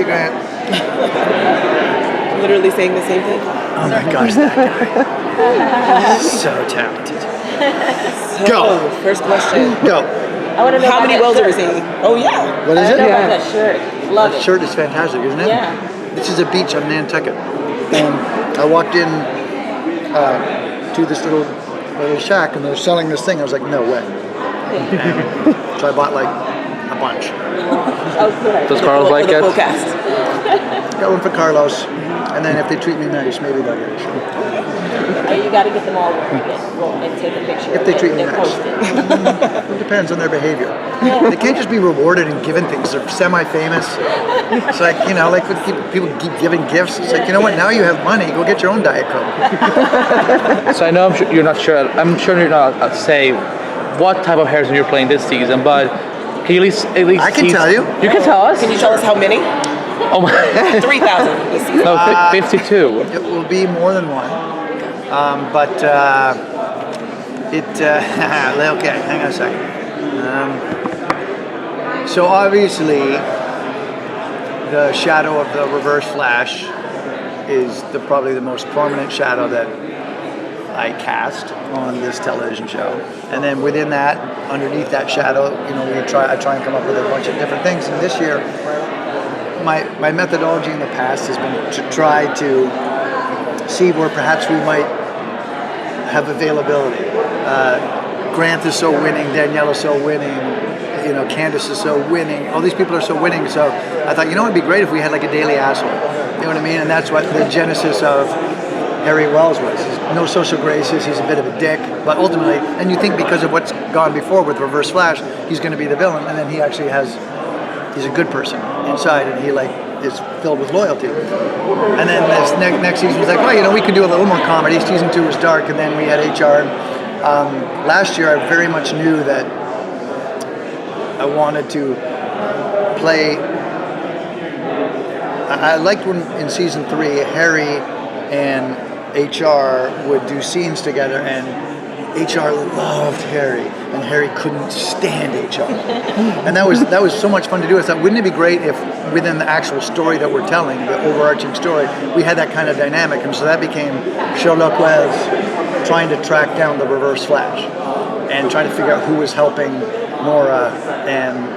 Grant. Literally saying the same thing. Oh my gosh, that guy. So talented. Go. First question. Go. I want to know How many wells are we seeing? Oh yeah. What is I it? know about that shirt. Love That it. shirt is fantastic, isn't it? Yeah. This is a beach on Nantucket. And I walked in to this little shack and they're selling this thing. I was like, no way. And so I bought like a bunch. Oh, good. Does Carlos like it? Full cast. Got one for Carlos. And then if they treat me nice, maybe they'll get it. You got to get them all and take a picture. If they treat me and nice. post it. It depends on their behavior. They can't just be rewarded and given things. They're semi-famous. It's like, you know, like when people keep giving gifts. It's like, you know what? Now you have money. Go get your own Diet Coke. So I know you're not sure. I'm sure you're not say what type of hairspin you're playing this season, but can you at least I can tell you. You can tell us. Can you tell us how many? Oh my. 3,000 this season. No, 52. It will be more than one. Okay, hang on a second. So obviously, the shadow of the Reverse Flash is probably the most prominent shadow that I cast on this television show. And then within that, underneath that shadow, you know, I try and come up with a bunch of different things. And this year, my methodology in the past has been to try to see where perhaps we might have availability. Grant is so winning, Danielle is so winning, you know, Candace is so winning. All these people are so winning. So I thought, you know, it'd be great if we had like a daily asshole. You know what I mean? And that's what the genesis of Harry Wells was. He's no social graces. He's a bit of a dick, but ultimately, and you think because of what's gone before with Reverse Flash, he's going to be the villain, and then he actually he's a good person inside, and he like is filled with loyalty. And then this next season was like, well, you know, we could do a little more comedy. Season 2 was dark, and then we had HR. Last year, I very much knew that I wanted to play. I liked when in season 3, Harry and HR would do scenes together, and HR loved Harry, and Harry couldn't stand HR. And that was so much fun to do. I thought, wouldn't it be great if within the actual story that we're telling, the overarching story, we had that kind of dynamic? And so that became Sherlock Wells trying to track down the Reverse Flash and trying to figure out who was helping Nora, and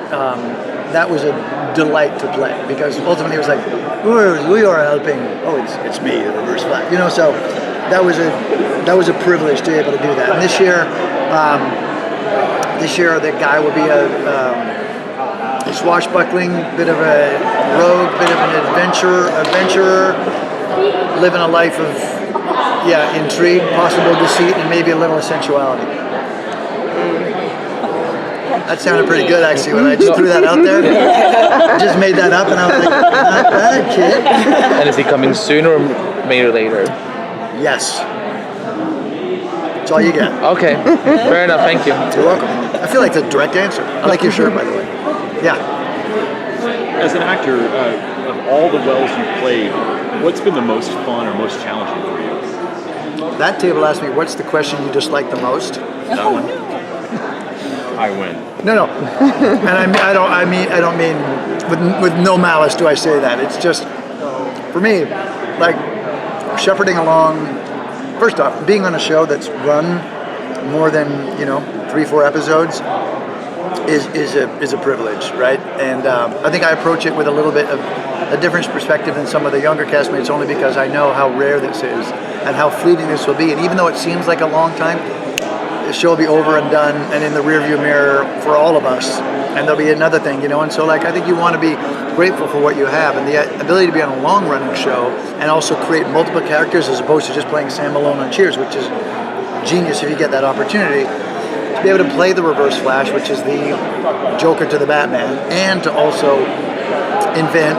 that was a delight to play, because ultimately it was like, we are helping. Oh, it's me, the Reverse Flash. You know, so that was a privilege to be able to do that. And this year the guy will be a swashbuckling, bit of a rogue, bit of an adventurer, living a life of intrigue, possible deceit, and maybe a little of sensuality. That sounded pretty good, actually, when I just threw that out there. I just made that up, and I was like, not bad, kid. And is he coming sooner or maybe later? Yes. That's all you get. Okay, fair enough, thank you. You're welcome. I feel like it's a direct answer. I like your shirt, by the way. Yeah. As an actor, of all the Wells you've played, what's been the most fun or most challenging for you? That table asked me, what's the question you dislike the most? That one. I win. No. And I don't mean with no malice do I say that. It's just, for me, like shepherding along. First off, being on a show that's run more than 3-4 episodes is a privilege, right? And I think I approach it with a little bit of a different perspective than some of the younger castmates, only because I know how rare this is and how fleeting this will be. And even though it seems like a long time, the show will be over and done and in the rearview mirror for all of us, and there'll be another thing, and so like I think you want to be grateful for what you have, and the ability to be on a long running show and also create multiple characters as opposed to just playing Sam Malone on Cheers, which is genius if you get that opportunity, to be able to play the Reverse Flash, which is the Joker to the Batman, and to also invent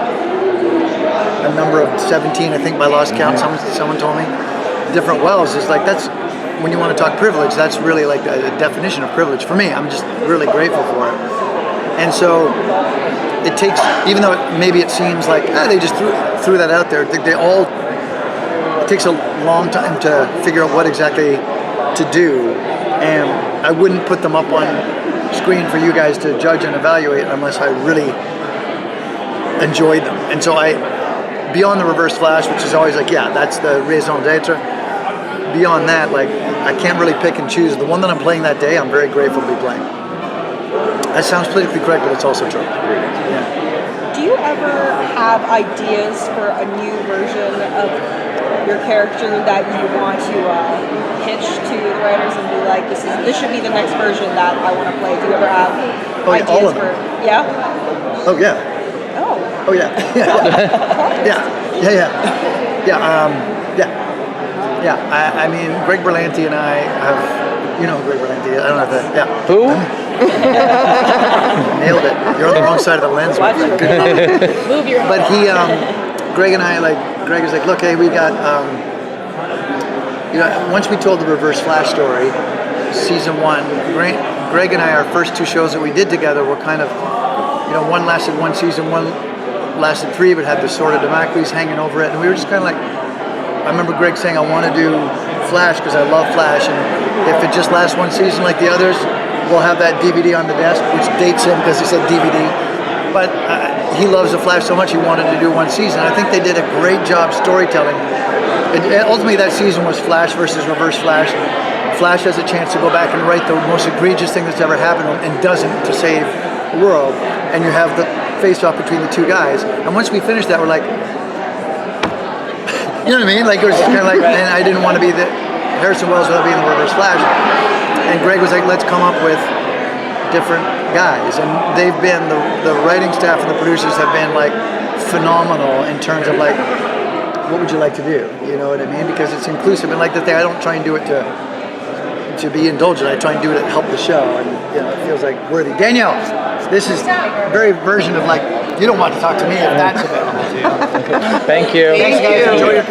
a number of 17, I think by lost count, someone told me, different Wells, is like, that's when you want to talk privilege, that's really like a definition of privilege for me. I'm just really grateful for it. And so it takes, even though maybe it seems like they just threw that out there, it takes a long time to figure out what exactly to do, and I wouldn't put them up on screen for you guys to judge and evaluate unless I really enjoyed them. And so beyond the Reverse Flash, which is always like, yeah, that's the raison d'etre. Beyond that, like, I can't really pick and choose. The one that I'm playing that day, I'm very grateful to be playing. That sounds politically correct, but it's also true. Do you ever have ideas for a new version of your character that you want to pitch to the writers and be like, this should be the next version that I want to play? Do you ever have ideas all of them. for? Yeah. Oh, yeah. Oh. Oh, yeah. Yeah. I mean, Greg Berlanti and I have, you know who Greg Berlanti is. I don't have to, yeah. Who? Nailed it. You're on the wrong side of the lens, my friend. Move your head. But Greg and I, Greg is like, look, hey, we got, once we told the Reverse Flash story, season 1, Greg and I, our first 2 shows that we did together were kind of, one lasted 1 season, one lasted 3, but had the Sword of Damocles hanging over it. And we were just kind of like, I remember Greg saying, I want to do Flash because I love Flash. And if it just lasts 1 season like the others, we'll have that DVD on the desk, which dates him because he said DVD. But he loves the Flash so much he wanted to do 1 season. I think they did a great job storytelling. Ultimately, that season was Flash versus Reverse Flash. Flash has a chance to go back and write the most egregious thing that's ever happened and doesn't to save the world. And you have the face-off between the 2 guys. And once we finished that, we're like, you know what I mean? Like, it was kind of like, and I didn't want to be the Harrison Wells without being the Reverse Flash. And Greg was like, let's come up with different guys. And they've been, the writing staff and the producers have been like phenomenal in terms of like, what would you like to do? You know what I mean? Because it's inclusive. And like the thing, I don't try and do it to be indulgent. I try and do it to help the show. And it feels like worthy. Danielle, this is very version of like, you don't want to talk to me if that's available to you. Thank you. Thanks, guys. Enjoy your